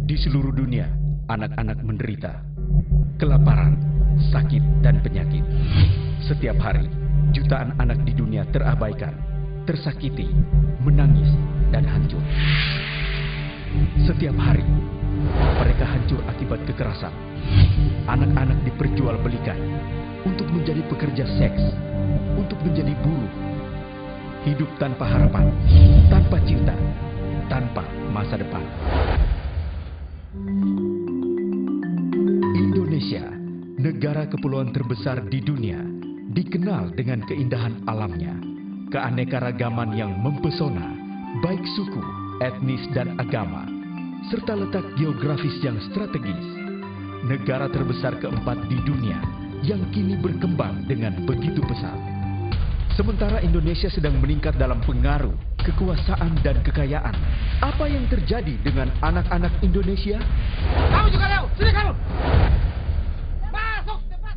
Di seluruh dunia, anak-anak menderita kelaparan, sakit, dan penyakit. Setiap hari, jutaan anak di dunia terabaikan, tersakiti, menangis, dan hancur. Setiap hari, mereka hancur akibat kekerasan. Anak-anak diperjualbelikan untuk menjadi pekerja seks, untuk menjadi buruh. Hidup tanpa harapan, tanpa cinta, tanpa masa depan. Indonesia, negara kepulauan terbesar di dunia, dikenal dengan keindahan alamnya, keanekaragaman yang mempesona, baik suku, etnis, dan agama, serta letak geografis yang strategis. Negara terbesar keempat di dunia yang kini berkembang dengan begitu pesat. Sementara Indonesia sedang meningkat dalam pengaruh, kekuasaan, dan kekayaan. Apa yang terjadi dengan anak-anak Indonesia? Kamu juga, Leo! Sini kamu! Masuk, cepat!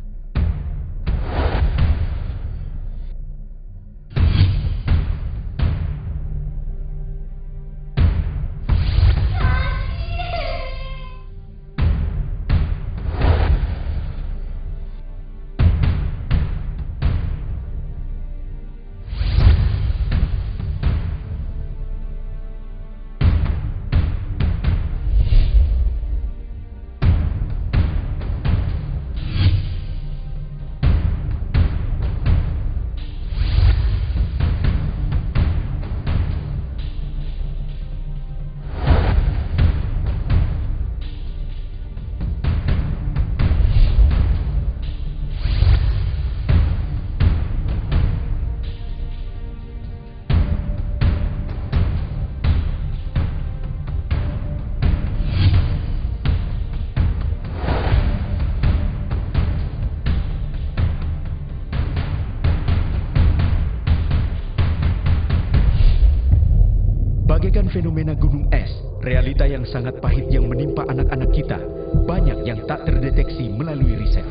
Bagaikan fenomena gunung es, realita yang sangat pahit yang menimpa anak-anak kita, banyak yang tak terdeteksi melalui riset.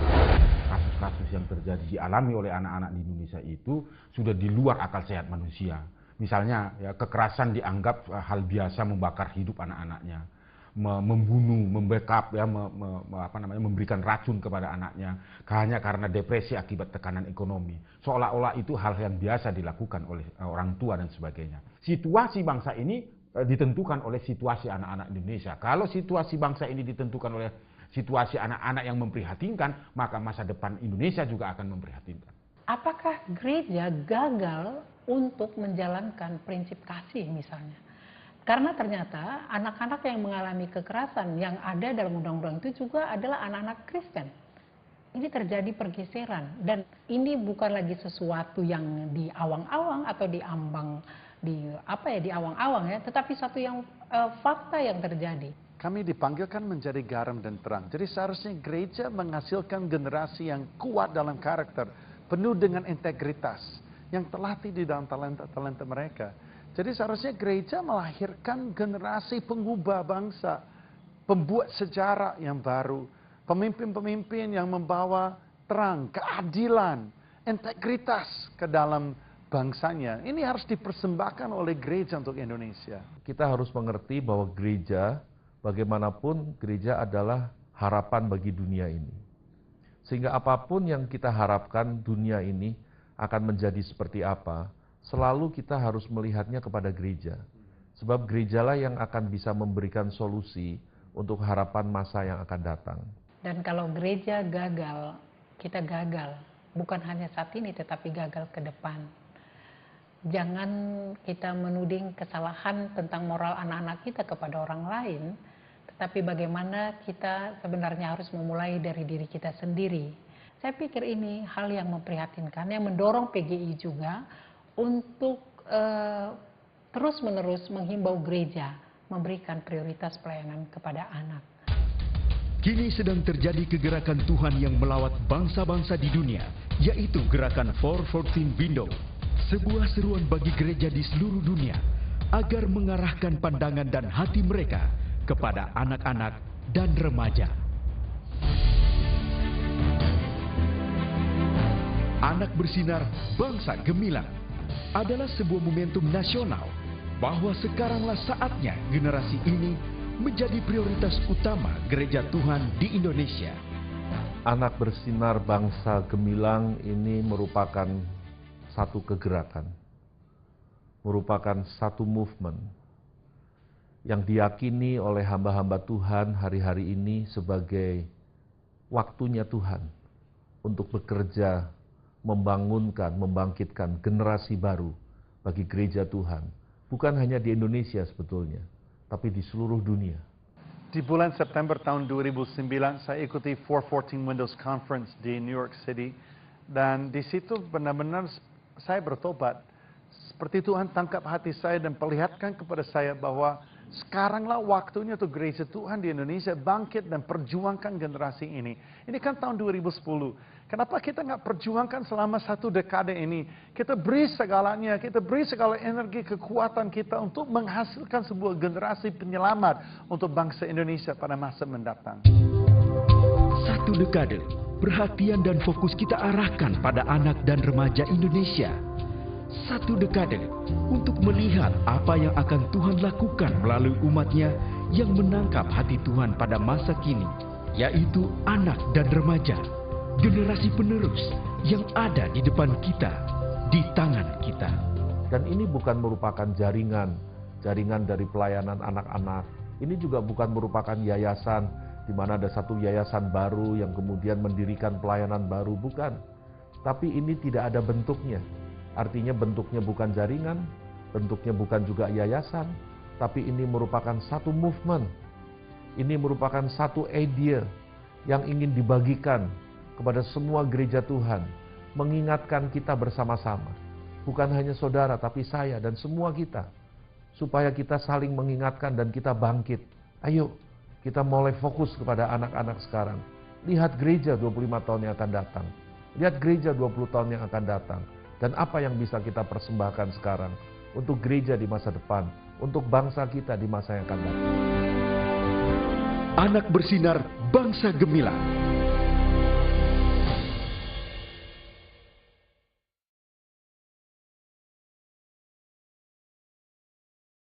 Kasus-kasus yang terjadi dialami oleh anak-anak di Indonesia itu sudah di luar akal sehat manusia. Misalnya, ya, kekerasan dianggap hal biasa membakar hidup anak-anaknya, membunuh, membackup, ya, memberikan racun kepada anaknya hanya karena depresi akibat tekanan ekonomi. Seolah-olah itu hal yang biasa dilakukan oleh orang tua dan sebagainya. Situasi bangsa ini ditentukan oleh situasi anak-anak Indonesia. Kalau situasi bangsa ini ditentukan oleh situasi anak-anak yang memprihatinkan, maka masa depan Indonesia juga akan memprihatinkan. Apakah gereja gagal untuk menjalankan prinsip kasih misalnya? Karena ternyata anak-anak yang mengalami kekerasan yang ada dalam undang-undang itu juga adalah anak-anak Kristen. Ini terjadi pergeseran dan ini bukan lagi sesuatu yang di awang-awang atau di ambang di awang-awang ya, tetapi satu yang fakta yang terjadi. Kami dipanggilkan menjadi garam dan terang. Jadi seharusnya gereja menghasilkan generasi yang kuat dalam karakter, penuh dengan integritas, yang terlatih di dalam talenta-talenta mereka. Jadi seharusnya gereja melahirkan generasi pengubah bangsa, pembuat sejarah yang baru, pemimpin-pemimpin yang membawa terang, keadilan, integritas ke dalam bangsanya. Ini harus dipersembahkan oleh gereja untuk Indonesia. Kita harus mengerti bahwa gereja, bagaimanapun gereja adalah harapan bagi dunia ini. Sehingga apapun yang kita harapkan dunia ini akan menjadi seperti apa, selalu kita harus melihatnya kepada gereja. Sebab gerejalah yang akan bisa memberikan solusi untuk harapan masa yang akan datang. Dan kalau gereja gagal, kita gagal. Bukan hanya saat ini, tetapi gagal ke depan. Jangan kita menuding kesalahan tentang moral anak-anak kita kepada orang lain, tetapi bagaimana kita sebenarnya harus memulai dari diri kita sendiri. Saya pikir ini hal yang memprihatinkan, yang mendorong PGI juga untuk terus-menerus menghimbau gereja memberikan prioritas pelayanan kepada anak. Kini sedang terjadi kegerakan Tuhan yang melawat bangsa-bangsa di dunia, yaitu gerakan 414 Window. Sebuah seruan bagi gereja di seluruh dunia agar mengarahkan pandangan dan hati mereka kepada anak-anak dan remaja. Anak bersinar, bangsa gemilang adalah sebuah momentum nasional bahwa sekaranglah saatnya generasi ini menjadi prioritas utama gereja Tuhan di Indonesia. Anak bersinar bangsa gemilang ini merupakan satu kegerakan, merupakan satu movement yang diyakini oleh hamba-hamba Tuhan hari-hari ini sebagai waktunya Tuhan untuk bekerja, membangunkan, membangkitkan generasi baru bagi gereja Tuhan. Bukan hanya di Indonesia sebetulnya, tapi di seluruh dunia. Di bulan September tahun 2009, saya ikuti 414 Windows Conference di New York City. Dan di situ benar-benar saya bertobat. Seperti Tuhan tangkap hati saya dan perlihatkan kepada saya bahwa sekaranglah waktunya untuk gereja Tuhan di Indonesia bangkit dan perjuangkan generasi ini. Ini kan tahun 2010. Kenapa kita nggak perjuangkan selama 1 dekade ini? Kita beri segalanya, kita beri segala energi, kekuatan kita untuk menghasilkan sebuah generasi penyelamat untuk bangsa Indonesia pada masa mendatang. 1 dekade, perhatian dan fokus kita arahkan pada anak dan remaja Indonesia. 1 dekade untuk melihat apa yang akan Tuhan lakukan melalui umatnya yang menangkap hati Tuhan pada masa kini, yaitu anak dan remaja, generasi penerus yang ada di depan kita, di tangan kita. Dan ini bukan merupakan jaringan dari pelayanan anak-anak. Ini juga bukan merupakan yayasan, di mana ada satu yayasan baru yang kemudian mendirikan pelayanan baru, bukan. Tapi ini tidak ada bentuknya. Artinya bentuknya bukan jaringan, bentuknya bukan juga yayasan, tapi ini merupakan satu movement. Ini merupakan satu idea yang ingin dibagikan kepada semua gereja Tuhan, mengingatkan kita bersama-sama. Bukan hanya saudara, tapi saya dan semua kita. Supaya kita saling mengingatkan dan kita bangkit. Ayo, kita mulai fokus kepada anak-anak sekarang. Lihat gereja 25 tahun yang akan datang. Lihat gereja 20 tahun yang akan datang. Dan apa yang bisa kita persembahkan sekarang untuk gereja di masa depan, untuk bangsa kita di masa yang akan datang. Anak bersinar, bangsa gemilang.